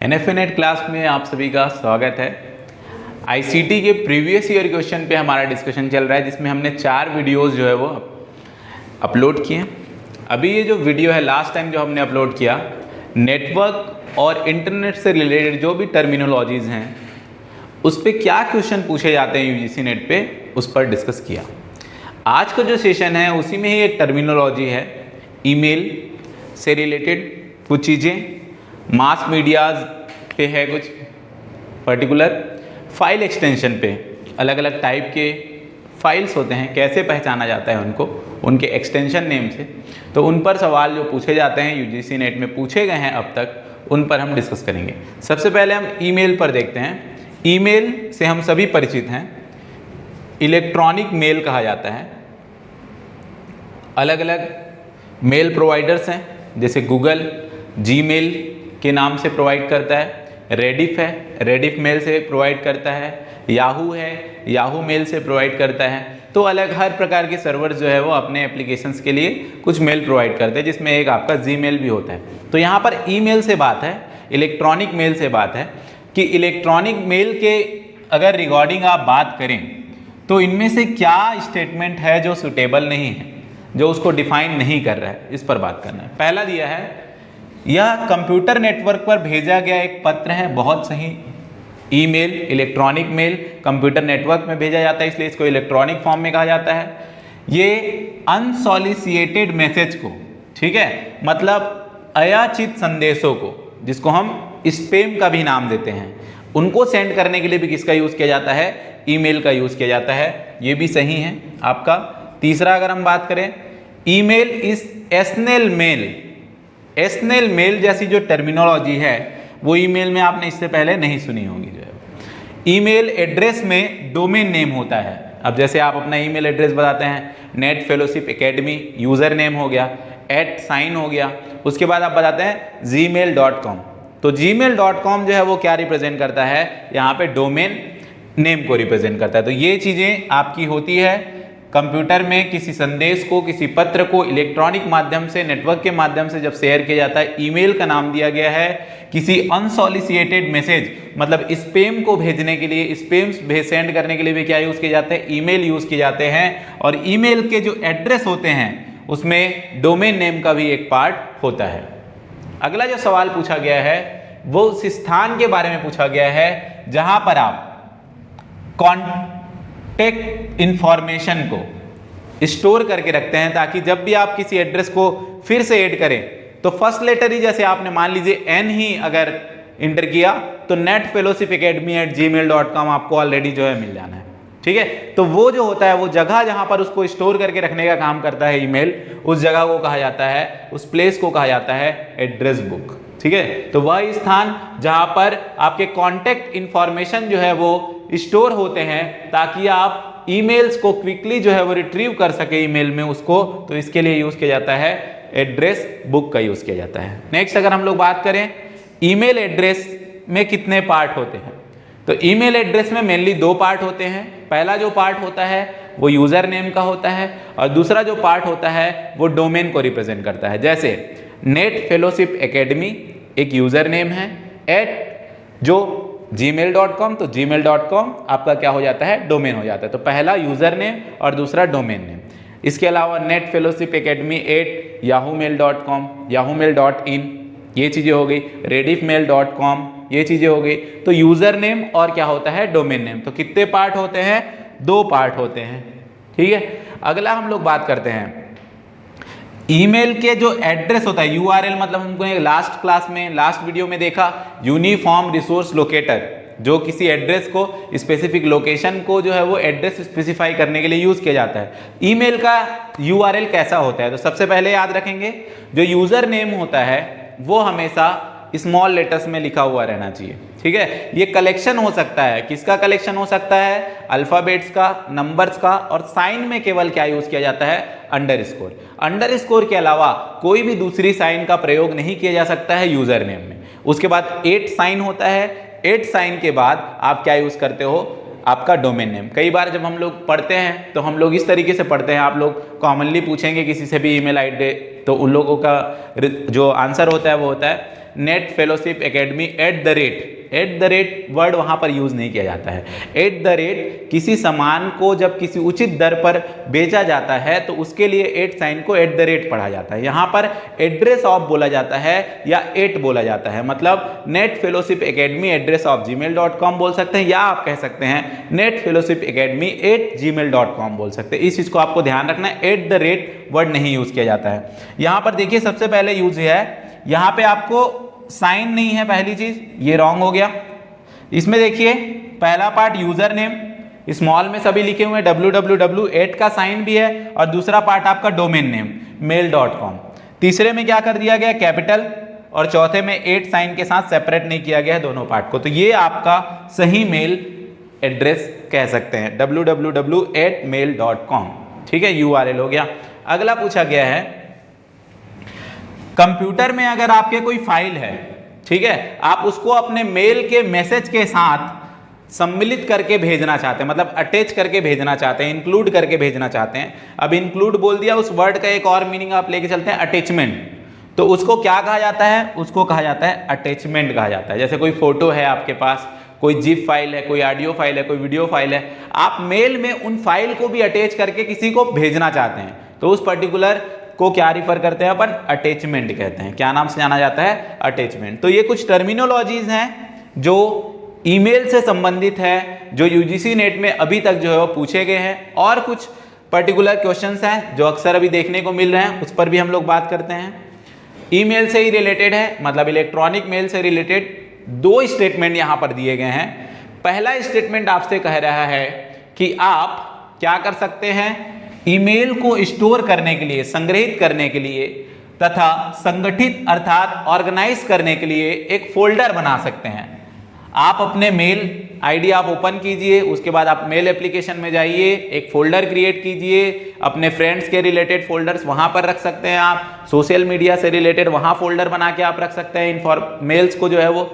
एनएफएनेट class में आप सभी का स्वागत है। आईसीटी के प्रीवियस ईयर क्वेश्चन पे हमारा डिस्कशन चल रहा है, जिसमें हमने 4 वीडियोस जो है वो अपलोड किए। अभी ये जो वीडियो है लास्ट टाइम जो हमने अपलोड किया, नेटवर्क और इंटरनेट से रिलेटेड जो भी टर्मिनोलॉजीज़ हैं उस पर क्या क्वेश्चन पूछे जाते हैं यूजीसी नेट पे, उस पर डिस्कस किया। आज का जो सेशन है उसी में ही एक टर्मिनोलॉजी है, ईमेल से रिलेटेड कुछ चीज़ें, मास मीडियाज पे है कुछ पर्टिकुलर, फाइल एक्सटेंशन पे अलग अलग टाइप के फाइल्स होते हैं, कैसे पहचाना जाता है उनको उनके एक्सटेंशन नेम से। तो उन पर सवाल जो पूछे जाते हैं यूजीसी नेट में पूछे गए हैं अब तक, उन पर हम डिस्कस करेंगे। सबसे पहले हम ईमेल पर देखते हैं। ईमेल से हम सभी परिचित हैं, इलेक्ट्रॉनिक मेल कहा जाता है। अलग अलग मेल प्रोवाइडर्स हैं, जैसे गूगल जीमेल के नाम से प्रोवाइड करता है, रेडिफ है, रेडिफ मेल से प्रोवाइड करता है, याहू है, याहू मेल से प्रोवाइड करता है। तो अलग हर प्रकार के सर्वर्स जो है वो अपने एप्लीकेशंस के लिए कुछ मेल प्रोवाइड करते हैं, जिसमें एक आपका जीमेल भी होता है। तो यहाँ पर ईमेल से बात है, इलेक्ट्रॉनिक मेल से बात है कि इलेक्ट्रॉनिक मेल के अगर रिगार्डिंग आप बात करें तो इनमें से क्या स्टेटमेंट है जो सुटेबल नहीं है, जो उसको डिफाइन नहीं कर रहा है, इस पर बात करना है। पहला दिया है, यह कंप्यूटर नेटवर्क पर भेजा गया एक पत्र है। बहुत सही, email electronic mail computer network में भेजा जाता है, इसलिए इसको इलेक्ट्रॉनिक फॉर्म में कहा जाता है। ये अनसॉलिसिएटेड मैसेज को, ठीक है, मतलब अयाचित संदेशों को, जिसको हम स्पैम का भी नाम देते हैं, उनको सेंड करने के लिए भी किसका यूज़ किया जाता है, ईमेल का यूज़ किया जाता है। ये भी सही है आपका। तीसरा अगर हम बात करें, ईमेल इज एसनेल मेल। एसनेल मेल जैसी जो टर्मिनोलॉजी है वो ईमेल में आपने इससे पहले नहीं सुनी होगी। जो है ईमेल एड्रेस में डोमेन नेम होता है। अब जैसे आप अपना ईमेल एड्रेस बताते हैं, net fellowship academy user name हो गया, @साइन हो गया, उसके बाद आप बताते हैं gmail.com। तो gmail.com जो है वो क्या रिप्रेजेंट करता है, यहाँ पे डोमेन नेम को रिप्रेजेंट करता है। तो ये चीज़ें आपकी होती है। कंप्यूटर में किसी संदेश को, किसी पत्र को इलेक्ट्रॉनिक माध्यम से, नेटवर्क के माध्यम से जब शेयर किया जाता है, ईमेल का नाम दिया गया है। किसी अनसॉलिसिएटेड मैसेज मतलब स्पैम को भेजने के लिए, स्पैम सेंड करने के लिए भी क्या यूज़ किए जाते हैं, ईमेल यूज़ किए जाते हैं। और ईमेल के जो एड्रेस होते हैं उसमें डोमेन नेम का भी एक पार्ट होता है। अगला जो सवाल पूछा गया है वो उस स्थान के बारे में पूछा गया है जहां पर आप कॉन्टेक्ट इंफॉर्मेशन को स्टोर करके रखते हैं, ताकि जब भी आप किसी एड्रेस को फिर से ऐड करें तो फर्स्ट लेटर ही, जैसे आपने मान लीजिए एन ही अगर इंटर किया तो netfellowshipacademy@gmail.com आपको ऑलरेडी जो है मिल जाना है, ठीक है। तो वो जो होता है, वो जगह जहां पर उसको स्टोर करके रखने का काम करता है ईमेल, उस जगह को कहा जाता है, उस प्लेस को कहा जाता है एड्रेस बुक, ठीक है। तो वह स्थान जहां पर आपके कॉन्टेक्ट इंफॉर्मेशन जो है वो स्टोर होते हैं, ताकि आप ईमेल्स को क्विकली जो है वो रिट्रीव कर सके ईमेल में उसको, तो इसके लिए यूज किया जाता है एड्रेस बुक का यूज किया जाता है। नेक्स्ट अगर हम लोग बात करें, ईमेल एड्रेस में कितने पार्ट होते हैं, तो ईमेल एड्रेस में मेनली 2 पार्ट होते हैं। पहला जो पार्ट होता है वो यूजर नेम का होता है, और दूसरा जो पार्ट होता है वो डोमेन को रिप्रेजेंट करता है। जैसे नेट फेलोशिप एकेडमी एक यूजर नेम है, जो gmail.com, तो gmail.com आपका क्या हो जाता है, डोमेन हो जाता है। तो पहला यूजर नेम और दूसरा डोमेन नेम। इसके अलावा net fellowship academy @yahoomail.com, yahoomail.in, ये चीज़ें हो गई। rediffmail.com, ये चीज़ें हो गई। तो यूजर नेम और क्या होता है, डोमेन नेम। तो कितने पार्ट होते हैं, 2 पार्ट होते हैं, ठीक है। अगला हम लोग बात करते हैं ईमेल के जो एड्रेस होता है, URL, मतलब हमको लास्ट क्लास में, लास्ट वीडियो में देखा, यूनिफॉर्म रिसोर्स लोकेटर, जो किसी एड्रेस को, स्पेसिफिक लोकेशन को जो है वो एड्रेस स्पेसिफाई करने के लिए यूज किया जाता है। ईमेल का URL कैसा होता है, तो सबसे पहले याद रखेंगे, जो यूजर नेम होता है वो हमेशा स्मॉल लेटर्स में लिखा हुआ रहना चाहिए, ठीक है। ये कलेक्शन हो सकता है, किसका कलेक्शन हो सकता है, अल्फाबेट्स का, नंबर्स का, और साइन में केवल क्या यूज किया जाता है, अंडरस्कोर। अंडरस्कोर के अलावा कोई भी दूसरी साइन का प्रयोग नहीं किया जा सकता है यूजर नेम में। उसके बाद 8 साइन होता है, 8 साइन के बाद आप क्या यूज करते हो, आपका डोमेन नेम। कई बार जब हम लोग पढ़ते हैं तो हम लोग इस तरीके से पढ़ते हैं, आप लोग कॉमनली पूछेंगे किसी से भी ईमेल आईडी, तो उन लोगों का जो आंसर होता है वो होता है net fellowship academy at the rate word वहां पर यूज नहीं किया जाता है। एट द रेट किसी सामान को जब किसी उचित दर पर बेचा जाता है तो उसके लिए एट साइन को एट द रेट पढ़ा जाता है। यहां पर एड्रेस ऑफ बोला जाता है या एट बोला जाता है, मतलब net fellowship academy address of gmail.com बोल सकते हैं, या आप कह सकते हैं नेट फेलोशिप एकेडमी @gmail.com बोल सकते हैं। इस चीज को आपको ध्यान रखना है, एट द रेट वर्ड नहीं यूज किया जाता है। यहां पर देखिए सबसे पहले यूज है, यहां पे आपको साइन नहीं है, पहली चीज ये रॉन्ग हो गया। इसमें देखिए पहला पार्ट यूजर नेम स्मॉल में सभी लिखे हुए हैं, www 8 का साइन भी है, और दूसरा पार्ट आपका डोमेन नेम mail.com। तीसरे में क्या कर दिया गया कैपिटल, और चौथे में 8 साइन के साथ सेपरेट नहीं किया गया है दोनों पार्ट को। तो ये आपका सही मेल एड्रेस कह सकते हैं www@mail.com। ठीक है, URL हो गया। अगला पूछा गया है कंप्यूटर में अगर आपके कोई फाइल है, ठीक है, आप उसको अपने मेल के मैसेज के साथ सम्मिलित करके भेजना चाहते हैं, मतलब अटैच करके भेजना चाहते हैं, इंक्लूड करके भेजना चाहते हैं। अब इंक्लूड बोल दिया, उस वर्ड का एक और मीनिंग आप लेके चलते हैं अटैचमेंट। तो उसको क्या कहा जाता है, उसको कहा जाता है अटैचमेंट कहा जाता है। जैसे कोई फोटो है आपके पास, कोई जिप फाइल है, कोई ऑडियो फाइल है, कोई वीडियो फाइल है, आप मेल में उन फाइल को भी अटैच करके किसी को भेजना चाहते हैं, तो उस पर्टिकुलर को क्या रिफर करते हैं अपन, अटैचमेंट कहते हैं। क्या नाम से जाना जाता है, अटैचमेंट। तो ये कुछ टर्मिनोलॉजीज हैं जो ईमेल से संबंधित है, जो यूजीसी नेट में अभी तक जो है वो पूछे गए हैं, और कुछ पर्टिकुलर क्वेश्चंस हैं जो अक्सर अभी देखने को मिल रहे हैं, उस पर भी हम लोग बात करते हैं। ईमेल से ही रिलेटेड है, मतलब इलेक्ट्रॉनिक मेल से रिलेटेड दो स्टेटमेंट यहां पर दिए गए हैं। पहला स्टेटमेंट आपसे कह रहा है कि आप क्या कर सकते हैं, ईमेल को स्टोर करने के लिए, संग्रहित करने के लिए तथा संगठित अर्थात ऑर्गेनाइज करने के लिए एक फोल्डर बना सकते हैं। आप अपने मेल आईडी आप ओपन कीजिए, उसके बाद आप मेल एप्लीकेशन में जाइए, एक फोल्डर क्रिएट कीजिए, अपने फ्रेंड्स के रिलेटेड फोल्डर्स वहां पर रख सकते हैं, आप सोशल मीडिया से रिलेटेड वहां फोल्डर बना के आप रख सकते हैं। मेल्स को जो है वो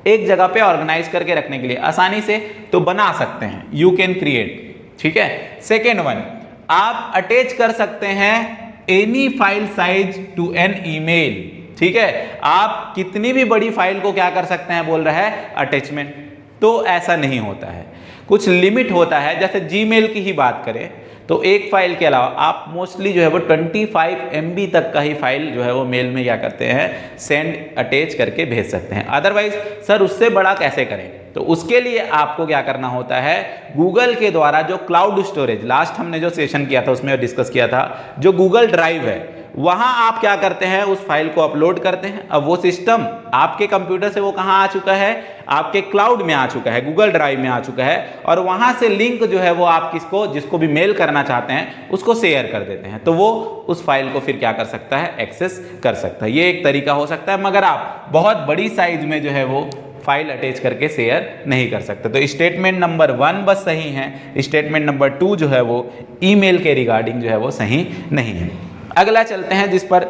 एक जगह पे ऑर्गेनाइज करके रखने के लिए आसानी से तो बना सकते हैं, यू कैन क्रिएट। ठीक है, सेकेंड वन, आप अटैच कर सकते हैं any file size to an email. ठीक है, आप कितनी भी बड़ी फाइल को क्या कर सकते हैं, बोल रहा है अटैचमेंट। तो ऐसा नहीं होता है, कुछ लिमिट होता है। जैसे जीमेल की ही बात करें तो एक फाइल के अलावा आप मोस्टली जो है वो 25 MB तक का ही फाइल जो है वो मेल में क्या करते हैं, सेंड अटैच करके भेज सकते हैं। अदरवाइज सर उससे बड़ा कैसे करें, तो उसके लिए आपको क्या करना होता है, गूगल के द्वारा जो क्लाउड स्टोरेज, लास्ट हमने जो सेशन किया था उसमें डिस्कस किया था, जो गूगल ड्राइव है, वहां आप क्या करते हैं, उस फाइल को अपलोड करते हैं। अब वो सिस्टम आपके कंप्यूटर से वो कहां आ चुका है, आपके क्लाउड में आ चुका है, गूगल ड्राइव में आ चुका है, और वहां से लिंक जो है वो आप जिसको भी मेल करना चाहते हैं उसको शेयर कर देते हैं, तो वो उस फाइल को फिर क्या कर सकता है, एक्सेस कर सकता है। ये एक तरीका हो सकता है, मगर आप बहुत बड़ी साइज में जो है वो फाइल अटैच करके शेयर नहीं कर सकते। तो स्टेटमेंट नंबर 1 बस सही है, स्टेटमेंट नंबर 2 जो है वो ईमेल के रिगार्डिंग जो है वो सही नहीं है। अगला चलते हैं जिस पर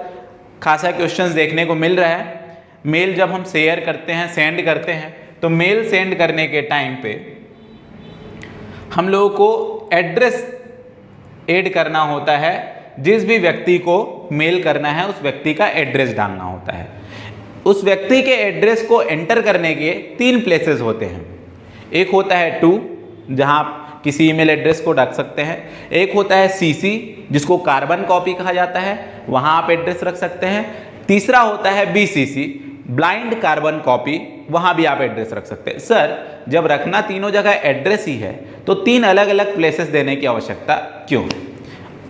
खासा क्वेश्चंस देखने को मिल रहा है। मेल जब हम शेयर करते हैं, सेंड करते हैं, तो मेल सेंड करने के टाइम पे हम लोगों को एड्रेस ऐड करना होता है। जिस भी व्यक्ति को मेल करना है उस व्यक्ति का एड्रेस डालना होता है। उस व्यक्ति के एड्रेस को एंटर करने के 3 प्लेसेस होते हैं। एक होता है टू, जहां आप किसी ईमेल एड्रेस को रख सकते हैं। एक होता है CC, जिसको कार्बन कॉपी कहा जाता है, वहां आप एड्रेस रख सकते हैं। तीसरा होता है BCC, ब्लाइंड कार्बन कॉपी, वहां भी आप एड्रेस रख सकते हैं। सर जब रखना तीनों जगह एड्रेस ही है तो 3 अलग अलग प्लेसेस देने की आवश्यकता क्यों?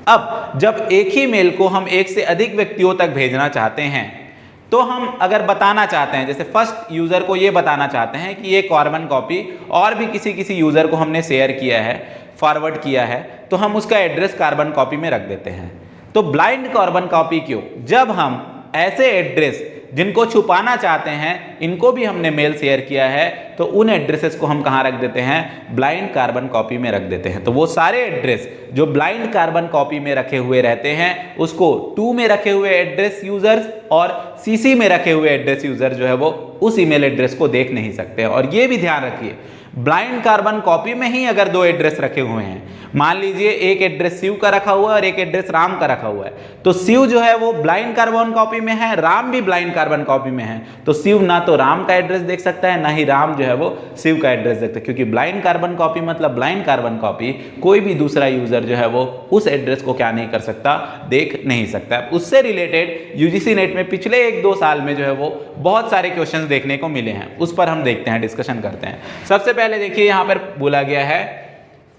अब जब एक ही मेल को हम एक से अधिक व्यक्तियों तक भेजना चाहते हैं, तो हम अगर बताना चाहते हैं, जैसे फर्स्ट यूजर को ये बताना चाहते हैं कि ये कार्बन कॉपी और भी किसी यूजर को हमने शेयर किया है, फॉरवर्ड किया है, तो हम उसका एड्रेस कार्बन कॉपी में रख देते हैं। तो ब्लाइंड कार्बन कॉपी क्यों? जब हम ऐसे एड्रेस जिनको छुपाना चाहते हैं, इनको भी हमने मेल शेयर किया है, तो उन एड्रेसेस को हम कहाँ रख देते हैं, ब्लाइंड कार्बन कॉपी में रख देते हैं। तो वो सारे एड्रेस जो ब्लाइंड कार्बन कॉपी में रखे हुए रहते हैं, उसको 2 में रखे हुए एड्रेस यूजर्स और CC में रखे हुए एड्रेस यूजर जो है वो उस ईमेल एड्रेस को देख नहीं सकते हैं। और ये भी ध्यान रखिए, ब्लाइंड कार्बन कॉपी में ही अगर दो एड्रेस रखे हुए हैं, मान लीजिए एक एड्रेस शिव का रखा हुआ है और एक एड्रेस राम का रखा हुआ है, तो शिव जो है वो ब्लाइंड कार्बन कॉपी में है, राम भी ब्लाइंड कार्बन कॉपी में है, तो शिव ना तो राम का एड्रेस देख सकता है ना ही राम जो है वो शिव का एड्रेस देख सकता है, क्योंकि ब्लाइंड कार्बन कॉपी मतलब ब्लाइंड कार्बन कॉपी, कोई भी दूसरा यूजर जो है वो उस एड्रेस को क्या नहीं कर सकता, देख नहीं सकता। उससे रिलेटेड यूजीसी नेट में पिछले 1-2 साल में जो है वो बहुत सारे क्वेश्चंस देखने को मिले हैं, उस पर हम देखते हैं, डिस्कशन करते हैं। सबसे पहले देखिए यहाँ पर बोला गया है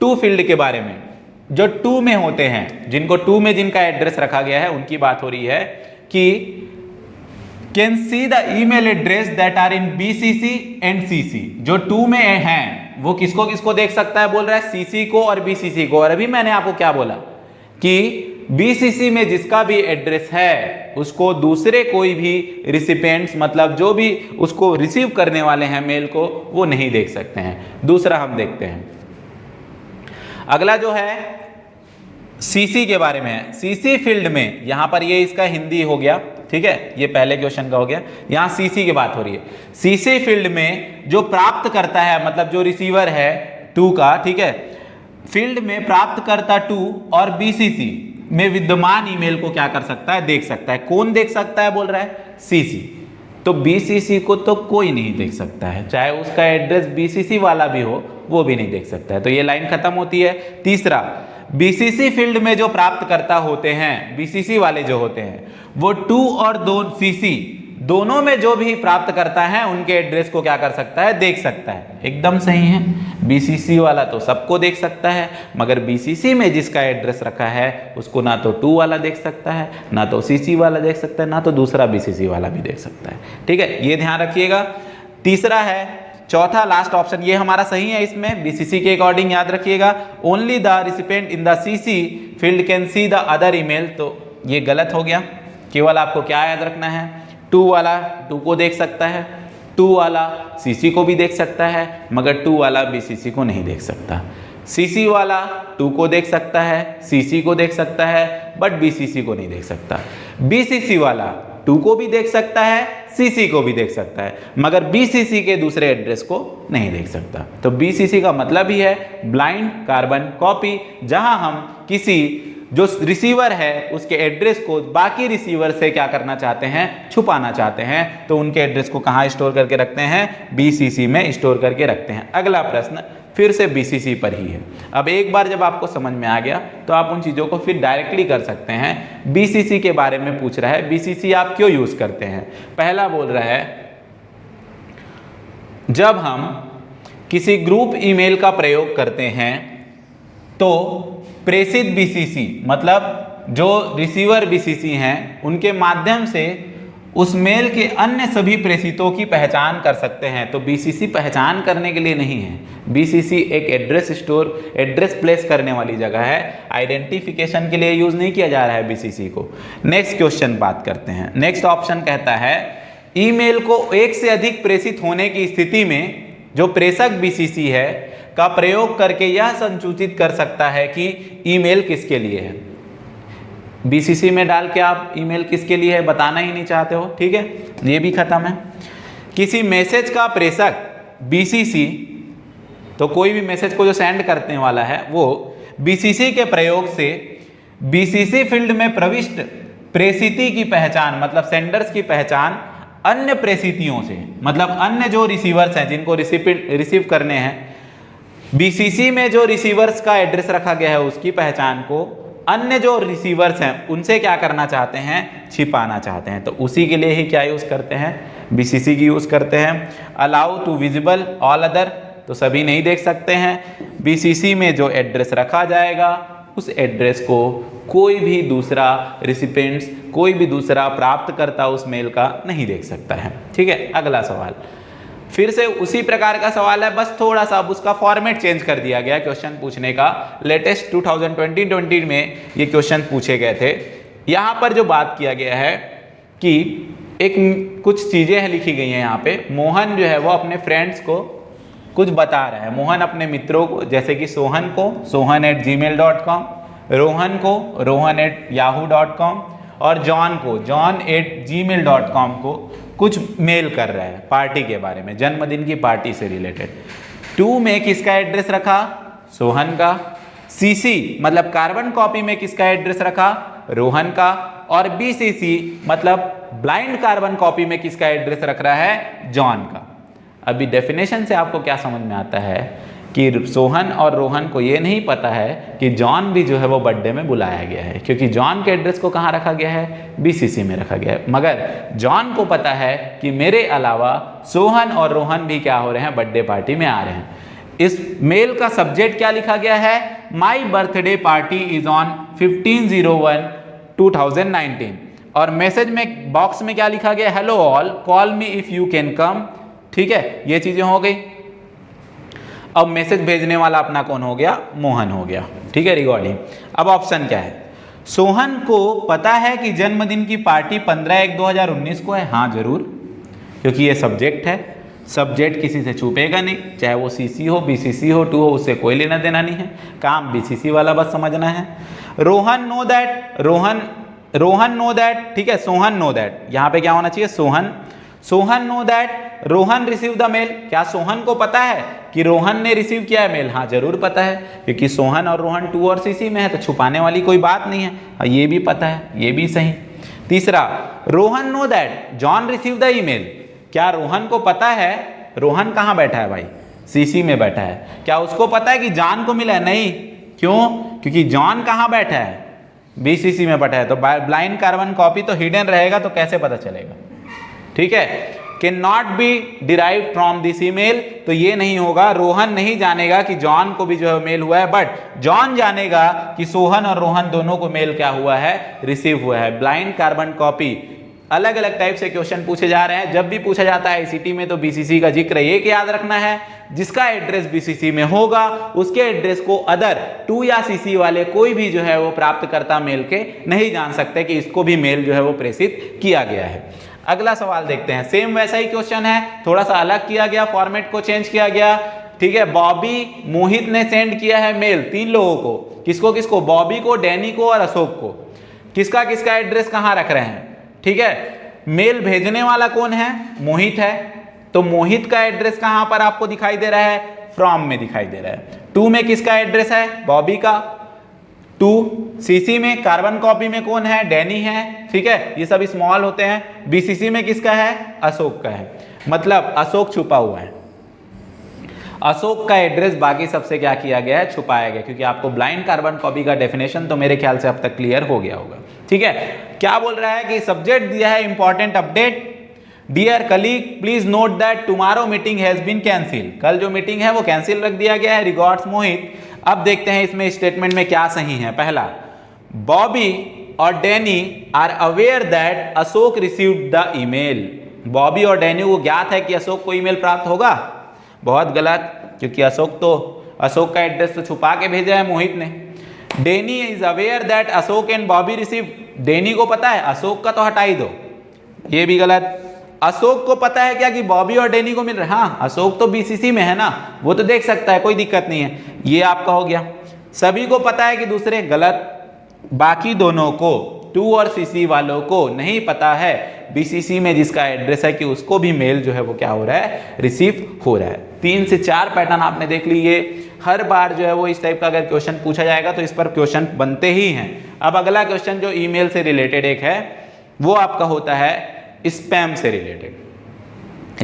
टू फील्ड के बारे में, जो टू में होते हैं, जिनको टू में जिनका एड्रेस रखा गया है उनकी बात हो रही है कि can see the email address that are in BCC and CC. जो टू में हैं वो किसको किसको देख सकता है, बोल रहा है सीसी को और बीसीसी को। और अभी मैंने आपको क्या बोला कि बीसीसी में जिसका भी एड्रेस है उसको दूसरे कोई भी रिसिपेंट्स, मतलब जो भी उसको रिसीव करने वाले हैं मेल को, वो नहीं देख सकते हैं। दूसरा हम देखते हैं, अगला जो है सीसी के बारे में है। सीसी फील्ड में, यहां पर ये इसका हिंदी हो गया, ठीक है, ये पहले क्वेश्चन का हो गया, यहां सीसी की बात हो रही है। सीसी फील्ड में जो प्राप्त करता है, मतलब जो रिसीवर है टू का, ठीक है, फील्ड में प्राप्त करता टू और बीसीसी में विद्यमान ईमेल को क्या कर सकता है, देख सकता है। कौन देख सकता है, बोल रहा है सीसी। तो बीसीसी को तो कोई नहीं देख सकता है, चाहे उसका एड्रेस बीसीसी वाला भी हो, वो भी नहीं देख सकता है। तो ये लाइन खत्म होती है। तीसरा, बीसीसी फील्ड में जो प्राप्तकर्ता होते हैं, बीसीसी वाले जो होते हैं, वो टू और दो सीसी दोनों में जो भी प्राप्त करता है उनके एड्रेस को क्या कर सकता है, देख सकता है। एकदम सही है, बीसीसी वाला तो सबको देख सकता है, मगर बीसीसी में जिसका एड्रेस रखा है उसको ना तो टू वाला देख सकता है, ना तो सीसी वाला देख सकता है, ना तो दूसरा बीसीसी वाला भी देख सकता है। ठीक है, ये ध्यान रखिएगा। तीसरा है, चौथा लास्ट ऑप्शन, ये हमारा सही है। इसमें बीसीसी के अकॉर्डिंग याद रखिएगा, only the recipient in the CC field can see the other email. तो ये गलत हो गया। केवल आपको क्या याद रखना है, टू वाला टू को देख सकता है, टू वाला सीसी को भी देख सकता है, मगर टू वाला बीसीसी को नहीं देख सकता। सीसी वाला टू को देख सकता है, सीसी को देख सकता है, बट बीसीसी को नहीं देख सकता। बीसीसी वाला टू को भी देख सकता है, सीसी को भी देख सकता है, मगर बीसीसी के दूसरे एड्रेस को नहीं देख सकता। तो बीसीसी का मतलब ही है ब्लाइंड कार्बन कॉपी, जहां हम किसी जो रिसीवर है उसके एड्रेस को बाकी रिसीवर से क्या करना चाहते हैं, छुपाना चाहते हैं। तो उनके एड्रेस को कहाँ स्टोर करके रखते हैं, बीसीसी में स्टोर करके रखते हैं। अगला प्रश्न फिर से बीसीसी पर ही है। अब एक बार जब आपको समझ में आ गया तो आप उन चीज़ों को फिर डायरेक्टली कर सकते हैं। बीसीसी के बारे में पूछ रहा है, बीसीसी आप क्यों यूज करते हैं। पहला बोल रहा है, जब हम किसी ग्रुप ईमेल का प्रयोग करते हैं तो प्रेषित बीसीसी, मतलब जो रिसीवर बीसीसी हैं, उनके माध्यम से उस मेल के अन्य सभी प्रेषितों की पहचान कर सकते हैं। तो बीसीसी पहचान करने के लिए नहीं है, बीसीसी एक एड्रेस प्लेस करने वाली जगह है, आइडेंटिफिकेशन के लिए यूज नहीं किया जा रहा है बीसीसी को। नेक्स्ट क्वेश्चन बात करते हैं। नेक्स्ट ऑप्शन कहता है, ईमेल को एक से अधिक प्रेषित होने की स्थिति में जो प्रेषक बीसीसी है का प्रयोग करके यह संसूचित कर सकता है कि ईमेल किसके लिए है। बीसीसी में डाल के आप ईमेल किसके लिए है बताना ही नहीं चाहते हो, ठीक है, ये भी खत्म है। किसी मैसेज का प्रेषक बीसीसी, तो कोई भी मैसेज को जो सेंड करने वाला है वो बीसीसी के प्रयोग से बीसीसी फील्ड में प्रविष्ट प्रेषिती की पहचान, मतलब सेंडर्स की पहचान अन्य प्रेषितियों से, मतलब अन्य जो रिसीवर्स हैं जिनको रिसीव करने हैं, बीसीसी में जो रिसीवर्स का एड्रेस रखा गया है उसकी पहचान को अन्य जो रिसीवर्स हैं उनसे क्या करना चाहते हैं, छिपाना चाहते हैं। तो उसी के लिए ही क्या यूज करते हैं, बीसीसी की यूज करते हैं। Allow to visible all other, तो सभी नहीं देख सकते हैं। बीसीसी में जो एड्रेस रखा जाएगा उस एड्रेस को कोई भी दूसरा रिसिपेंट्स, कोई भी दूसरा प्राप्तकर्ता उस मेल का नहीं देख सकता है। ठीक है, अगला सवाल फिर से उसी प्रकार का सवाल है, बस थोड़ा सा अब उसका फॉर्मेट चेंज कर दिया गया क्वेश्चन पूछने का। लेटेस्ट 2020 में ये क्वेश्चन पूछे गए थे। यहाँ पर जो बात किया गया है कि एक कुछ चीजें लिखी गई हैं यहाँ पे। मोहन जो है वो अपने फ्रेंड्स को कुछ बता रहा है। मोहन अपने मित्रों को, जैसे कि सोहन को sohan@gmail.com, रोहन को rohan@yahoo.com और जॉन को john@gmail.com को कुछ मेल कर रहा है पार्टी के बारे में, जन्मदिन की पार्टी से रिलेटेड। 2 में किसका एड्रेस रखा, सोहन का। CC मतलब कार्बन कॉपी में किसका एड्रेस रखा, रोहन का। और BCC मतलब ब्लाइंड कार्बन कॉपी में किसका एड्रेस रख रहा है, जॉन का। अभी डेफिनेशन से आपको क्या समझ में आता है कि सोहन और रोहन को ये नहीं पता है कि जॉन भी जो है वो बर्थडे में बुलाया गया है, क्योंकि जॉन के एड्रेस को कहाँ रखा गया है, BCC में रखा गया है। मगर जॉन को पता है कि मेरे अलावा सोहन और रोहन भी क्या हो रहे हैं, बर्थडे पार्टी में आ रहे हैं। इस मेल का सब्जेक्ट क्या लिखा गया है, my birthday party is on 15/01/2019। और मैसेज में बॉक्स में क्या लिखा गया, hello all, call me if you can come. ठीक है, ये चीजें हो गई। अब मैसेज भेजने वाला अपना कौन हो गया, मोहन हो गया। ठीक है, रिकॉर्डिंग। अब ऑप्शन क्या है, सोहन को पता है कि जन्मदिन की पार्टी 15/1/2019 को है। हाँ जरूर, क्योंकि ये सब्जेक्ट है, सब्जेक्ट किसी से छुपेगा नहीं, चाहे वो CC हो, BCC हो, 2 हो, उससे कोई लेना देना नहीं है, काम BCC वाला बस समझना है। Rohan no that, Rohan know that, ठीक है, सोहन नो दैट, यहाँ पे क्या होना चाहिए, Sohan know that Rohan receive the mail. क्या सोहन को पता है कि रोहन ने रिसीव किया है मेल? हाँ जरूर पता है, क्योंकि सोहन और रोहन 2 और CC में है, तो छुपाने वाली कोई बात नहीं है। ये भी पता है, ये भी सही। तीसरा, Rohan know that John receive the email. क्या रोहन को पता है, रोहन कहाँ बैठा है भाई, CC में बैठा है, क्या उसको पता है कि जॉन को मिला है? नहीं। क्यों? क्योंकि जॉन कहाँ बैठा है, BCC में बैठा है, तो ब्लाइंड कार्बन कॉपी तो हिडन रहेगा, तो कैसे पता चलेगा। ठीक है, can not be derive from this email, तो ये नहीं होगा, रोहन नहीं जानेगा कि जॉन को भी जो है मेल हुआ है, बट जॉन जानेगा कि सोहन और रोहन दोनों को मेल क्या हुआ है, रिसीव हुआ है। ब्लाइंड कार्बन कॉपी, अलग अलग टाइप से क्वेश्चन पूछे जा रहे हैं। जब भी पूछा जाता है ICT में, तो BCC का जिक्र एक याद रखना है, जिसका एड्रेस BCC में होगा उसके एड्रेस को अदर 2 या CC वाले कोई भी जो है वो प्राप्तकर्ता मेल के नहीं जान सकते कि इसको भी मेल जो है वो प्रेषित किया गया है। अगला सवाल देखते हैं, सेम वैसा ही क्वेश्चन है, थोड़ा सा अलग किया गया, फॉर्मेट को चेंज किया गया। ठीक है, बॉबी मोहित ने सेंड किया है मेल 3 लोगों को, किसको किसको, बॉबी को, डैनी को और अशोक को। किसका किसका एड्रेस कहाँ रख रहे हैं। ठीक है, मेल भेजने वाला कौन है, मोहित है, तो मोहित का एड्रेस कहां पर आपको दिखाई दे रहा है, फ्रॉम में दिखाई दे रहा है। 2 में किसका एड्रेस है, बॉबी का। 2 CC में कार्बन कॉपी में कौन है, डैनी है। ठीक है, ये सब स्मॉल होते हैं। BCC में किसका है, अशोक का है, मतलब अशोक छुपा हुआ है। अशोक का एड्रेस बाकी सबसे क्या किया गया है, छुपाया गया, क्योंकि आपको ब्लाइंड कार्बन कॉपी का डेफिनेशन तो मेरे ख्याल से अब तक क्लियर हो गया होगा। ठीक है, क्या बोल रहा है कि सब्जेक्ट दिया है important update, dear colleague please note that tomorrow meeting has been cancelled. कल जो मीटिंग है वो कैंसिल रख दिया गया है, रिगार्ड्स मोहित। अब देखते हैं इसमें स्टेटमेंट में क्या सही है। पहला, बॉबी और Danny are aware that Ashok received the email. Bobby और डैनी को ज्ञात है कि अशोक को ईमेल प्राप्त होगा। बहुत गलत, क्योंकि अशोक का एड्रेस तो छुपा के भेजा है मोहित ने। Danny is aware that Ashok and Bobby receive. Danny को पता है, अशोक का तो हटा ही दो, ये भी गलत। अशोक को पता है क्या कि बॉबी और डैनी को मिल रहा है? हाँ, अशोक तो BCC में है ना, वो तो देख सकता है, कोई दिक्कत नहीं है, ये आपका हो गया। सभी को पता है कि दूसरे, गलत। बाकी दोनों को, 2 और CC वालों को नहीं पता है BCC में जिसका एड्रेस है कि उसको भी मेल जो है वो क्या हो रहा है, रिसीव हो रहा है। 3 से 4 पैटर्न आपने देख लिए। हर बार जो है वो इस टाइप का अगर क्वेश्चन पूछा जाएगा तो इस पर क्वेश्चन बनते ही हैं। अब अगला क्वेश्चन जो ईमेल से रिलेटेड एक है, वो आपका होता है स्पैम से रिलेटेड।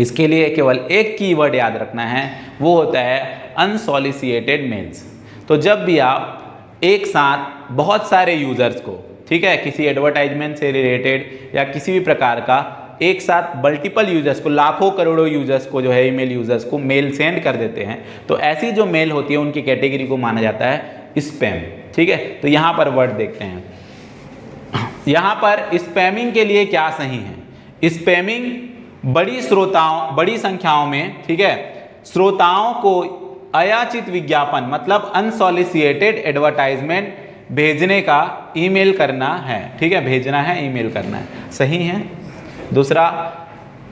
इसके लिए केवल एक कीवर्ड याद रखना है, वो होता है अनसॉलिसिटेड मेल्स। तो जब भी आप एक साथ बहुत सारे यूजर्स को, ठीक है, किसी एडवर्टाइजमेंट से रिलेटेड या किसी भी प्रकार का एक साथ मल्टीपल यूजर्स को, लाखों करोड़ों यूजर्स को जो है ईमेल यूजर्स को मेल सेंड कर देते हैं, तो ऐसी जो मेल होती है उनकी कैटेगरी को माना जाता है स्पैम। ठीक है, तो यहाँ पर वर्ड देखते हैं। यहाँ पर स्पैमिंग के लिए क्या सही है, स्पैमिंग बड़ी संख्याओं में, ठीक है, श्रोताओं को अयाचित विज्ञापन मतलब अनसॉलिसिटेड एडवर्टाइजमेंट भेजने का ईमेल करना है। ठीक है, भेजना है, ईमेल करना है, सही है। दूसरा,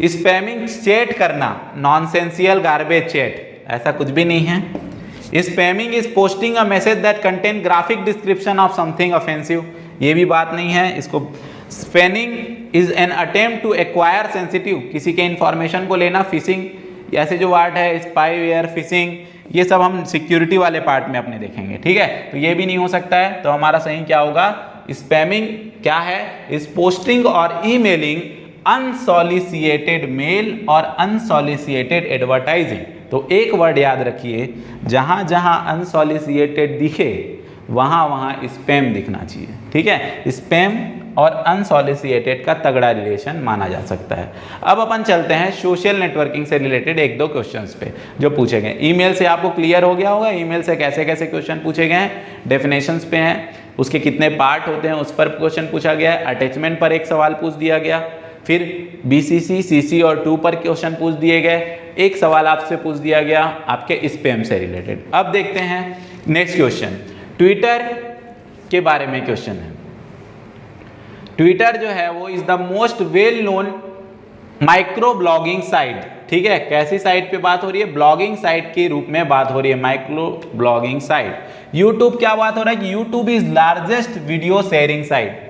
स्पैमिंग चैट करना, नॉनसेंसियल गार्बेज चैट, ऐसा कुछ भी नहीं है। Spamming is posting a message that contain graphic description of something offensive, ये भी बात नहीं है। इसको spamming is an attempt to acquire sensitive, किसी के इंफॉर्मेशन को लेना, फिशिंग, ऐसे जो वर्ड है स्पाईवेयर, फिशिंग, ये सब हम सिक्योरिटी वाले पार्ट में अपने देखेंगे, ठीक है। तो ये भी नहीं हो सकता है, तो हमारा सही क्या होगा, स्पैमिंग क्या है, इज पोस्टिंग और ईमेलिंग अनसॉलिसिएटेड मेल और अनसॉलिसिएटेड एडवर्टाइजिंग। तो एक वर्ड याद रखिए, जहां जहां अनसॉलिसिएटेड दिखे वहां वहां स्पैम दिखना चाहिए, ठीक है। स्पैम और अनसॉलिसिएटेड का तगड़ा रिलेशन माना जा सकता है। अब अपन चलते हैं सोशल नेटवर्किंग से रिलेटेड एक दो क्वेश्चंस पे जो पूछे गए। ईमेल से आपको क्लियर हो गया होगा, ईमेल से कैसे कैसे क्वेश्चन पूछे गए हैं, डेफिनेशंस पे हैं, उसके कितने पार्ट होते हैं उस पर क्वेश्चन पूछा गया है, अटैचमेंट पर एक सवाल पूछ दिया गया, फिर BCC, CC और 2 पर क्वेश्चन पूछ दिए गए, एक सवाल आपसे पूछ दिया गया आपके स्पैम से रिलेटेड। अब देखते हैं नेक्स्ट क्वेश्चन, ट्विटर के बारे में क्वेश्चन है। ट्विटर जो है वो is the most well known micro blogging site, ठीक है। कैसी साइट पे बात हो रही है, ब्लॉगिंग साइट के रूप में बात हो रही है, माइक्रो ब्लॉगिंग साइट। यूट्यूब क्या बात हो रहा है कि YouTube is largest video sharing site,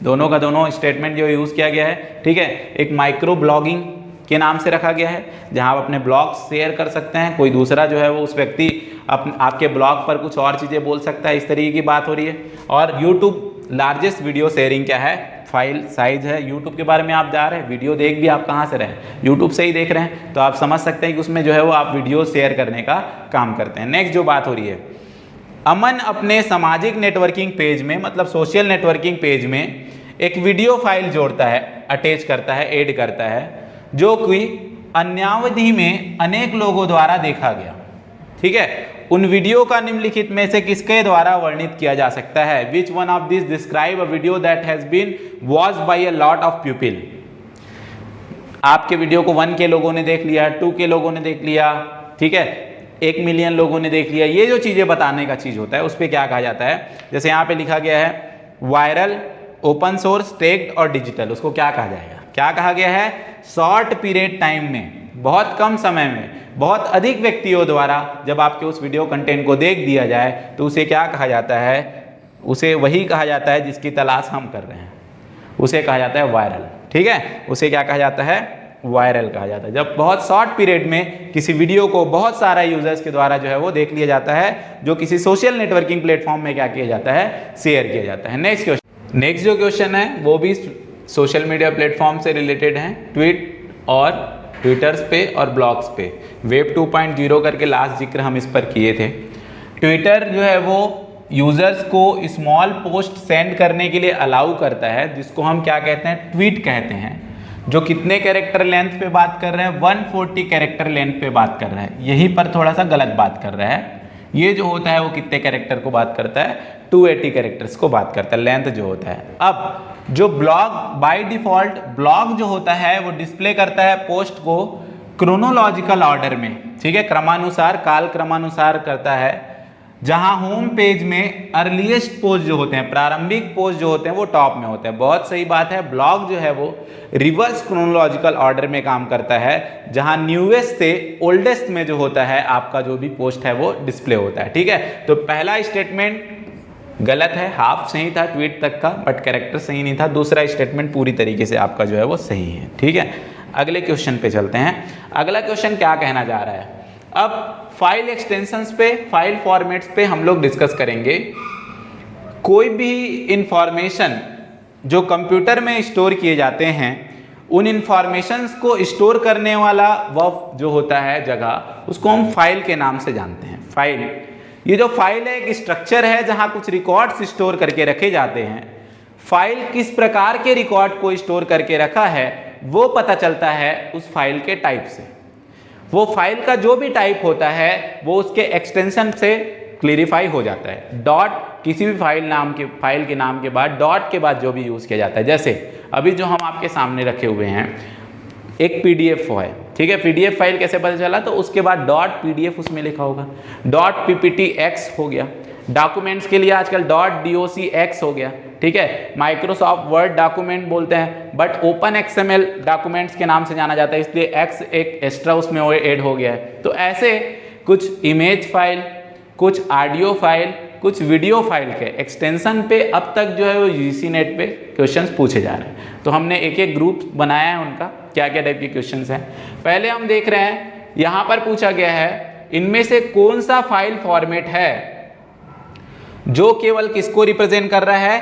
दोनों का दोनों स्टेटमेंट जो यूज किया गया है, ठीक है। एक माइक्रो ब्लॉगिंग के नाम से रखा गया है जहां आप अपने ब्लॉग शेयर कर सकते हैं, कोई दूसरा जो है वो उस व्यक्ति आपके ब्लॉग पर कुछ और चीजें बोल सकता है, इस तरीके की बात हो रही है। और यूट्यूब लार्जेस्ट वीडियो शेयरिंग क्या है, फाइल साइज है। यूट्यूब के बारे में आप जा रहे हैं, वीडियो देख भी आप कहाँ से रहे हैं, यूट्यूब से ही देख रहे हैं, तो आप समझ सकते हैं कि उसमें जो है वो आप वीडियो शेयर करने का काम करते हैं। नेक्स्ट जो बात हो रही है, अमन अपने सामाजिक नेटवर्किंग पेज में, मतलब सोशल नेटवर्किंग पेज में एक वीडियो फाइल जोड़ता है, अटैच करता है, ऐड करता है, जो कि अन्यावधि में अनेक लोगों द्वारा देखा गया, ठीक है। उन वीडियो का निम्नलिखित में से किसके द्वारा वर्णित किया जा सकता है, which one of this describe a video that has been watched by a lot of people. आपके वीडियो को 1 के लोगों ने देख लिया, 2 के लोगों ने देख लिया, ठीक है, 1 मिलियन लोगों ने देख लिया। ये जो चीजें बताने का चीज होता है उस पर क्या कहा जाता है, जैसे यहाँ पे लिखा गया है वायरल, ओपन सोर्स, टेक्ड और डिजिटल, उसको क्या कहा जाएगा, क्या कहा गया है, शॉर्ट पीरियड टाइम में, बहुत कम समय में बहुत अधिक व्यक्तियों द्वारा जब आपके उस वीडियो कंटेंट को देख दिया जाए तो उसे क्या कहा जाता है, उसे वही कहा जाता है जिसकी तलाश हम कर रहे हैं, उसे कहा जाता है वायरल, ठीक है। उसे क्या कहा जाता है, वायरल कहा जाता है। जब बहुत शॉर्ट पीरियड में किसी वीडियो को बहुत सारा यूजर्स के द्वारा जो है वो देख लिया जाता है, जो किसी सोशल नेटवर्किंग प्लेटफॉर्म में क्या किया जाता है, शेयर किया जाता है। नेक्स्ट जो क्वेश्चन है वो भी सोशल मीडिया प्लेटफॉर्म से रिलेटेड है, ट्वीट और ट्विटर्स पे और ब्लॉग्स पे। वेब 2.0 करके लास्ट जिक्र हम इस पर किए थे। ट्विटर जो है वो यूजर्स को स्मॉल पोस्ट सेंड करने के लिए अलाउ करता है, जिसको हम क्या कहते हैं, ट्वीट कहते हैं, जो कितने कैरेक्टर लेंथ पे बात कर रहे हैं, 140 कैरेक्टर लेंथ पे बात कर रहा है। यहीं पर थोड़ा सा गलत बात कर रहा है, ये जो होता है वो कितने कैरेक्टर को बात करता है, 280 कैरेक्टर्स को बात करता है, लेंथ जो होता है। अब जो ब्लॉग बाय डिफॉल्ट ब्लॉग जो होता है वो डिस्प्ले करता है पोस्ट को क्रोनोलॉजिकल ऑर्डर में, ठीक है, क्रमानुसार, काल क्रमानुसार करता है, जहां होम पेज में अर्लीस्ट पोस्ट जो होते हैं, प्रारंभिक पोस्ट जो होते हैं वो टॉप में होते हैं। बहुत सही बात है, ब्लॉग जो है वो रिवर्स क्रोनोलॉजिकल ऑर्डर में काम करता है, जहां न्यूएस्ट से ओल्डेस्ट में जो होता है आपका जो भी पोस्ट है वो डिस्प्ले होता है, ठीक है। तो पहला स्टेटमेंट गलत है, हाफ सही था ट्वीट तक का, बट कैरेक्टर सही नहीं था। दूसरा स्टेटमेंट पूरी तरीके से आपका जो है वो सही है, ठीक है। अगले क्वेश्चन पे चलते हैं। अगला क्वेश्चन क्या कहना जा रहा है, अब फाइल एक्सटेंशंस पे, फाइल फॉर्मेट्स पे हम लोग डिस्कस करेंगे। कोई भी इंफॉर्मेशन जो कंप्यूटर में स्टोर किए जाते हैं, उन इंफॉर्मेशंस को स्टोर करने वाला वह जो होता है जगह, उसको हम फाइल के नाम से जानते हैं। फाइल, ये जो फाइल है एक स्ट्रक्चर है जहां कुछ रिकॉर्ड्स स्टोर करके रखे जाते हैं। फाइल किस प्रकार के रिकॉर्ड को स्टोर करके रखा है वो पता चलता है उस फाइल के टाइप से। वो फाइल का जो भी टाइप होता है वो उसके एक्सटेंशन से क्लियरिफाई हो जाता है। डॉट, किसी भी फाइल के नाम के बाद डॉट के बाद जो भी यूज किया जाता है, जैसे अभी जो हम आपके सामने रखे हुए हैं एक PDF है, ठीक है, PDF फाइल कैसे पता चला, तो उसके बाद डॉट PDF उसमें लिखा होगा, डॉट PPTX हो गया, डॉक्यूमेंट्स के लिए आजकल डॉट DOCX हो गया, ठीक है। माइक्रोसॉफ्ट वर्ड डॉक्यूमेंट बोलते हैं, बट ओपन XML डॉक्यूमेंट्स के नाम से जाना जाता है, इसलिए X एक एक्स्ट्रा उसमें ऐड हो गया है। तो ऐसे कुछ इमेज फाइल, कुछ ऑडियो फाइल, कुछ वीडियो फाइल के एक्सटेंशन पे अब तक जो है वो UGC नेट पे क्वेश्चंस पूछे जा रहे हैं। तो हमने एक एक ग्रुप बनाया है उनका, क्या क्या टाइप के क्वेश्चंस हैं। पहले हम देख रहे हैं यहां पर पूछा गया है इनमें से कौन सा फाइल फॉर्मेट है जो केवल किसको रिप्रेजेंट कर रहा है,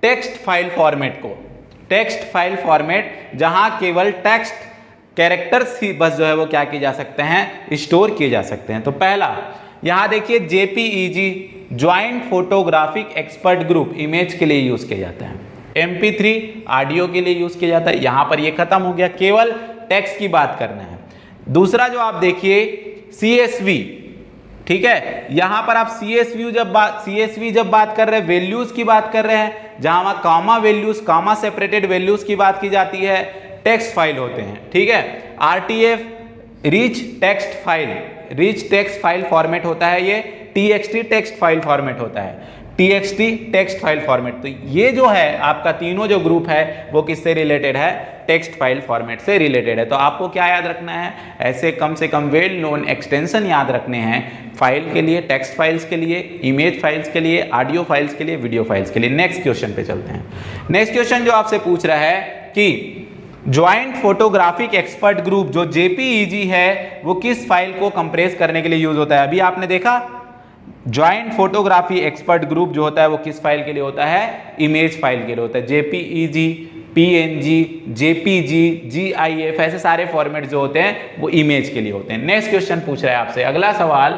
टेक्स्ट फाइल फॉर्मेट को। टेक्स्ट फाइल फॉर्मेट जहां केवल टेक्स्ट कैरेक्टर्स ही बस जो है वो क्या किए जा सकते हैं, स्टोर किए जा सकते हैं। तो पहला यहां देखिए JPEG joint photographic expert group image के लिए यूज किया जाता है, MP3 ऑडियो के लिए यूज किया जाता है। यहां पर ये खत्म हो गया, केवल टेक्स्ट की बात करना है। दूसरा जो आप देखिए CSV, ठीक है, यहां पर आप CSV जब बात कर रहे हैं, वैल्यूज की बात कर रहे हैं, जहां comma values, comma separated values की बात की जाती है, टेक्स्ट फाइल होते हैं, ठीक है। RTF rich text file format होता है, ये TXT टेक्स्ट फाइल फॉर्मेट होता है, TXT टेक्स्ट फाइल फॉर्मेट। तो ये जो है आपका तीनों जो ग्रुप है वो किससे रिलेटेड है, टेक्स्ट फाइल फॉर्मेट से रिलेटेड है। तो आपको क्या याद रखना है, ऐसे कम से कम वेल नोन एक्सटेंशन याद रखने हैं फाइल के लिए, टेक्स्ट फाइल्स के लिए, इमेज फाइल्स के लिए, ऑडियो फाइल्स के लिए, वीडियो फाइल्स के लिए। नेक्स्ट क्वेश्चन पे चलते हैं। नेक्स्ट क्वेश्चन जो आपसे पूछ रहा है कि ज्वाइंट फोटोग्राफिक एक्सपर्ट ग्रुप जो JPEG है वो किस फाइल को कंप्रेस करने के लिए यूज होता है। अभी आपने देखा ज्वाइंट फोटोग्राफी एक्सपर्ट ग्रुप जो होता है वो किस फाइल के लिए होता है, इमेज फाइल के लिए होता है। JPEG, PNG, JPG, GIF ऐसे सारे फॉर्मेट जो होते हैं वो इमेज के लिए होते हैं। नेक्स्ट क्वेश्चन पूछ रहा है आपसे, अगला सवाल,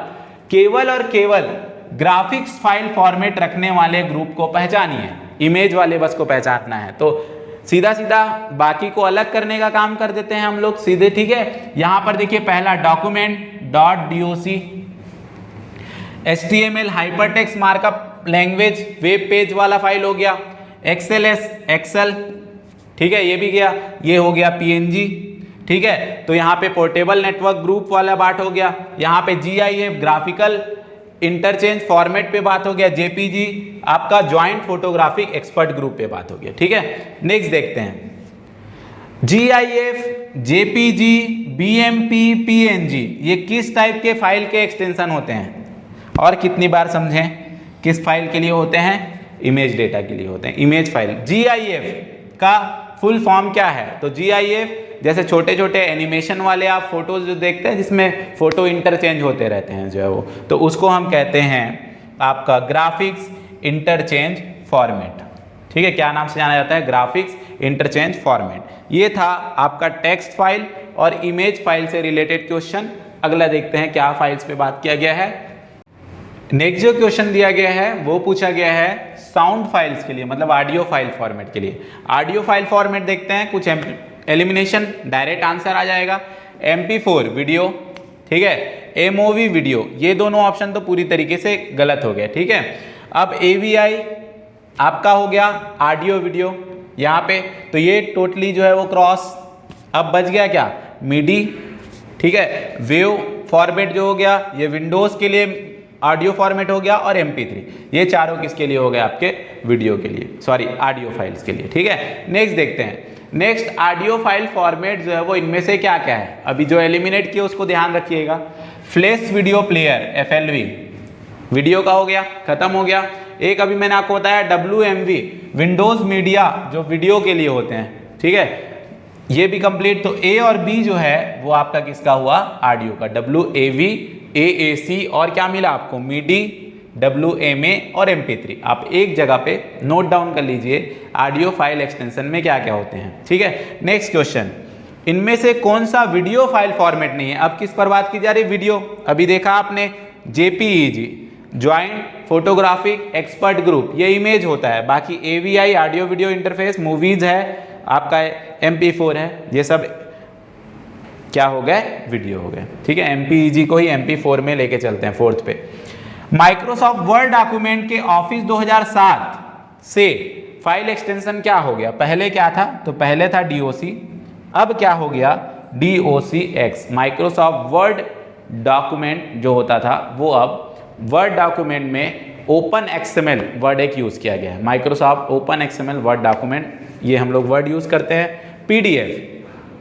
केवल और केवल ग्राफिक्स फाइल फॉर्मेट रखने वाले ग्रुप को पहचानिए। इमेज वाले बस को पहचानना है, तो सीधा सीधा बाकी को अलग करने का काम कर देते हैं हम लोग सीधे, ठीक है। यहां पर देखिए पहला document.doc, HTML hypertext markup language web page वाला फाइल हो गया, XLS एक्सेल, ठीक है, ये भी गया, ये हो गया PNG, ठीक है। तो यहाँ पे पोर्टेबल नेटवर्क ग्रुप वाला बात हो गया, यहाँ पे GIF ग्राफिकल इंटरचेंज फॉर्मेट पे बात हो गया, JPG आपका ज्वाइंट फोटोग्राफिक एक्सपर्ट ग्रुप पे बात हो गया, ठीक है। नेक्स्ट देखते हैं, GIF, JPG, BMP, PNG ये किस टाइप के फाइल के एक्सटेंशन होते हैं, और कितनी बार समझें, किस फाइल के लिए होते हैं, इमेज डेटा के लिए होते हैं, इमेज फाइल। GIF का फुल फॉर्म क्या है, तो GIF जैसे छोटे छोटे एनिमेशन वाले आप फोटोज जो देखते हैं जिसमें फोटो इंटरचेंज होते रहते हैं जो है वो, तो उसको हम कहते हैं आपका ग्राफिक्स इंटरचेंज फॉर्मेट, ठीक है। क्या नाम से जाना जाता है, ग्राफिक्स इंटरचेंज फॉर्मेट। ये था आपका टेक्स्ट फाइल और इमेज फाइल से रिलेटेड क्वेश्चन। अगला देखते हैं क्या फाइल्स पे बात किया गया है। नेक्स्ट जो क्वेश्चन दिया गया है वो पूछा गया है साउंड फाइल्स के लिए, मतलब ऑडियो फाइल फॉर्मेट के लिए। ऑडियो फाइल फॉर्मेट देखते हैं, कुछ एलिमिनेशन, डायरेक्ट आंसर आ जाएगा। MP4 वीडियो, ठीक है, MOV वीडियो, ये दोनों ऑप्शन तो पूरी तरीके से गलत हो गए, ठीक है। अब AVI आपका हो गया ऑडियो वीडियो यहाँ पे, तो ये टोटली जो है वो क्रॉस। अब बच गया क्या, MIDI, ठीक है। वेव फॉर्मेट जो हो गया ये विंडोज के लिए ऑडियो फॉर्मेट हो गया, और MP3 ये चारों किसके लिए हो गए, आपके वीडियो के लिए, सॉरी ऑडियो फाइल्स के लिए, ठीक है। नेक्स्ट देखते हैं, नेक्स्ट ऑडियो फाइल फॉर्मेट जो है वो इनमें से क्या क्या है, अभी जो एलिमिनेट किया उसको ध्यान रखिएगा। Flash video player FLV video का हो गया, खत्म हो गया। एक अभी मैंने आपको बताया WMV विंडोज मीडिया जो वीडियो के लिए होते हैं, ठीक है, ये भी कंप्लीट। तो A और B जो है वो आपका किसका हुआ, ऑडियो का, WAV, AAC, और क्या मिला आपको, MIDI, WMA और MP3। आप एक जगह पे नोट डाउन कर लीजिए ऑडियो फाइल एक्सटेंशन में क्या क्या होते हैं, ठीक है। नेक्स्ट क्वेश्चन, इनमें से कौन सा वीडियो फाइल फॉर्मेट नहीं है। अब किस पर बात की जा रही है, वीडियो। अभी देखा आपने JPEG joint photographic expert group, ये इमेज होता है। बाकी AVI audio video interface, movies है आपका, MP4 है, ये सब क्या हो गए, वीडियो हो गए, ठीक है। MPEG को ही MP4 में लेके चलते हैं, फोर्थ पे। माइक्रोसॉफ्ट वर्ड डॉक्यूमेंट के ऑफिस 2007 से फाइल एक्सटेंशन क्या हो गया, पहले क्या था, तो पहले था DOC, अब क्या हो गया DOCX। माइक्रोसॉफ्ट वर्ड डॉक्यूमेंट जो होता था वो अब वर्ड डॉक्यूमेंट में ओपन XML वर्ड एक यूज किया गया है। Microsoft open XML word document, ये हम लोग वर्ड यूज करते हैं। PDF,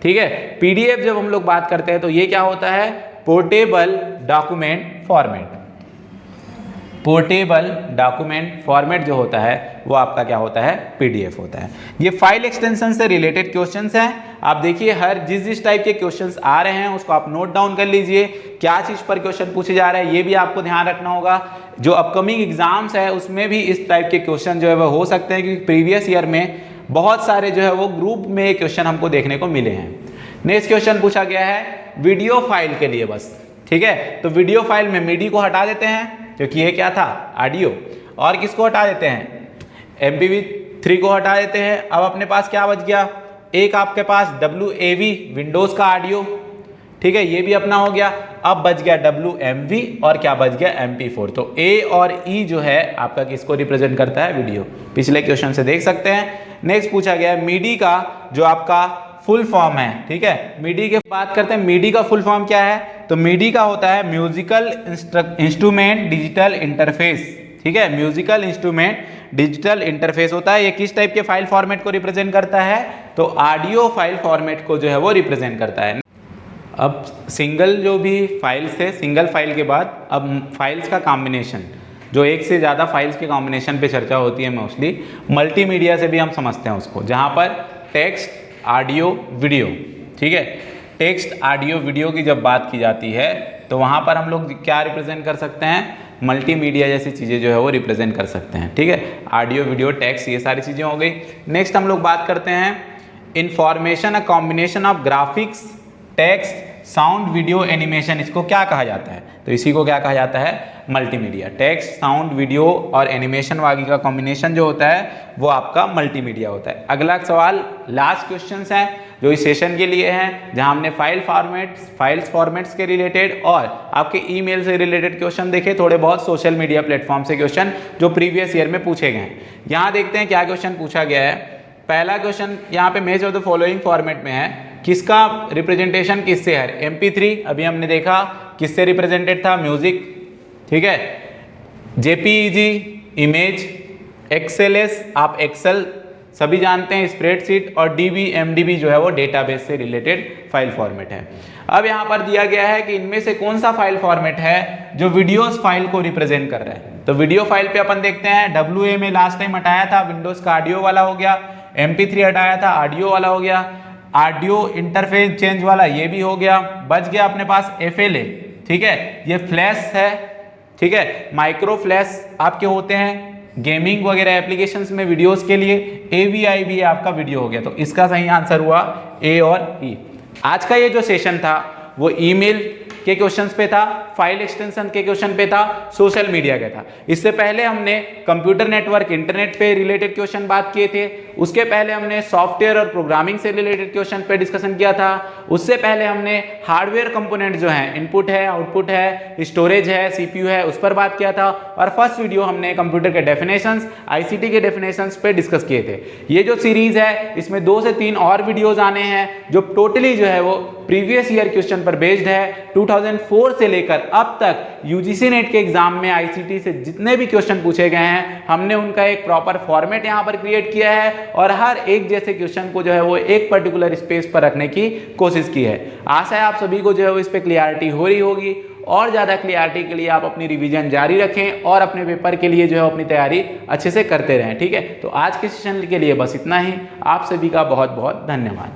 ठीक है, PDF जब हम लोग बात करते हैं तो ये क्या होता है, portable document format. Portable document format जो होता है वो आपका क्या होता है, पीडीएफ होता है। ये फाइल एक्सटेंशन से रिलेटेड क्वेश्चंस हैं। आप देखिए हर जिस टाइप के क्वेश्चंस आ रहे हैं उसको आप नोट डाउन कर लीजिए, क्या चीज़ पर क्वेश्चन पूछे जा रहे हैं ये भी आपको ध्यान रखना होगा। जो अपकमिंग एग्जाम्स है उसमें भी इस टाइप के क्वेश्चन जो है वो हो सकते हैं, क्योंकि प्रीवियस ईयर में बहुत सारे जो है वो ग्रुप में क्वेश्चन हमको देखने को मिले हैं। नेक्स्ट क्वेश्चन पूछा गया है वीडियो फाइल के लिए बस, ठीक है। तो वीडियो फाइल में मीडी को हटा देते हैं क्योंकि ये क्या था, ऑडियो, और किसको हटा देते हैं, MPV3 को हटा देते हैं। अब अपने पास क्या बच गया, एक आपके पास WAV विंडोज का ऑडियो, ठीक है, ये भी अपना हो गया। अब बच गया WMV और क्या बच गया, MP4। तो A और E जो है आपका किसको रिप्रेजेंट करता है, वीडियो। पिछले क्वेश्चन से देख सकते हैं। नेक्स्ट पूछा गया है मीडी का जो आपका फुल फॉर्म है, ठीक है। मीडी की बात करते हैं, मीडी का फुल फॉर्म क्या है, तो मीडी का होता है म्यूजिकल इंस्ट्रूमेंट डिजिटल इंटरफेस, ठीक है। म्यूजिकल इंस्ट्रूमेंट डिजिटल इंटरफेस होता है। ये किस टाइप के फाइल फॉर्मेट को रिप्रेजेंट करता है, तो ऑडियो फाइल फॉर्मेट को जो है वो रिप्रेजेंट करता है। अब सिंगल जो भी फाइल्स है, सिंगल फाइल के बाद अब फाइल्स का कॉम्बिनेशन, जो एक से ज़्यादा फाइल्स के कॉम्बिनेशन पे चर्चा होती है मोस्टली, मल्टीमीडिया से भी हम समझते हैं उसको, जहाँ पर टेक्स्ट ऑडियो वीडियो, ठीक है। टेक्स्ट ऑडियो वीडियो की जब बात की जाती है तो वहाँ पर हम लोग क्या रिप्रेजेंट कर सकते हैं, मल्टीमीडिया जैसी चीज़ें जो है वो रिप्रेजेंट कर सकते हैं, ठीक है। ऑडियो वीडियो टेक्स्ट ये सारी चीज़ें हो गई। नेक्स्ट हम लोग बात करते हैं information a combination of graphics text sound video animation, इसको क्या कहा जाता है, तो इसी को क्या कहा जाता है, मल्टीमीडिया। टेक्स्ट साउंड वीडियो और एनिमेशन वाली का कॉम्बिनेशन जो होता है वो आपका मल्टीमीडिया होता है। अगला सवाल लास्ट क्वेश्चंस है जो इस सेशन के लिए हैं, जहां हमने फाइल्स फॉर्मेट्स के रिलेटेड और आपके ईमेल से रिलेटेड क्वेश्चन देखे, थोड़े बहुत सोशल मीडिया प्लेटफॉर्म से क्वेश्चन जो प्रीवियस ईयर में पूछे गए हैं। यहाँ देखते हैं क्या क्वेश्चन पूछा गया है। पहला क्वेश्चन यहाँ पे match of the following format में है, किसका रिप्रेजेंटेशन किससे है, MP3 अभी हमने देखा किससे रिप्रेजेंटेड था, म्यूजिक, ठीक है। JPEG इमेज, XLS आप एक्सेल सभी जानते हैं, स्प्रेडशीट, और MDB जो है वो डेटाबेस से रिलेटेड फाइल फॉर्मेट है। अब यहाँ पर दिया गया है कि इनमें से कौन सा फाइल फॉर्मेट है जो वीडियोस फाइल को रिप्रेजेंट कर रहा है। तो वीडियो फाइल पे अपन देखते हैं, WA में लास्ट टाइम हटाया था, विंडोज का ऑडियो वाला हो गया, MP3 हटाया था, ऑडियो वाला हो गया, ऑडियो इंटरफेस चेंज वाला ये भी हो गया, बच गया अपने पास FLA, ठीक है। ये फ्लैश है, ठीक है, माइक्रो फ्लैश आपके होते हैं गेमिंग वगैरह एप्लीकेशंस में वीडियोस के लिए। AVI भी आपका वीडियो हो गया, तो इसका सही आंसर हुआ A और E। आज का ये जो सेशन था वो ईमेल के क्वेश्चंस पे था, फाइल एक्सटेंशन के क्वेश्चन पे था, सोशल मीडिया का था। इससे पहले हमने कंप्यूटर नेटवर्क इंटरनेट पे रिलेटेड क्वेश्चन बात किए थे, उसके पहले हमने सॉफ्टवेयर और प्रोग्रामिंग से रिलेटेड क्वेश्चन पे डिस्कशन किया था, उससे पहले हमने हार्डवेयर कंपोनेंट जो है, इनपुट है, आउटपुट है, स्टोरेज है, CPU है, उस पर बात किया था, और फर्स्ट वीडियो हमने कंप्यूटर के डेफिनेशंस, ICT के डेफिनेशंस पे डिस्कस किए थे। ये जो सीरीज है इसमें 2 से 3 और वीडियोज आने हैं जो टोटली जो है वो प्रीवियस ईयर क्वेश्चन पर बेस्ड है। 2004 से लेकर अब तक UGC नेट के एग्जाम में ICT से जितने भी क्वेश्चन पूछे गए हैं हमने उनका एक प्रॉपर फॉर्मेट यहाँ पर क्रिएट किया है, और हर एक जैसे क्वेश्चन को जो है वो एक पर्टिकुलर स्पेस पर रखने की कोशिश की है। आशा है आप सभी को जो है वो इस पर क्लियरिटी हो रही होगी, और ज़्यादा क्लियरिटी के लिए आप अपनी रिवीजन जारी रखें और अपने पेपर के लिए जो है अपनी तैयारी अच्छे से करते रहें, ठीक है। तो आज के सेशन के लिए बस इतना ही। आप सभी का बहुत बहुत धन्यवाद।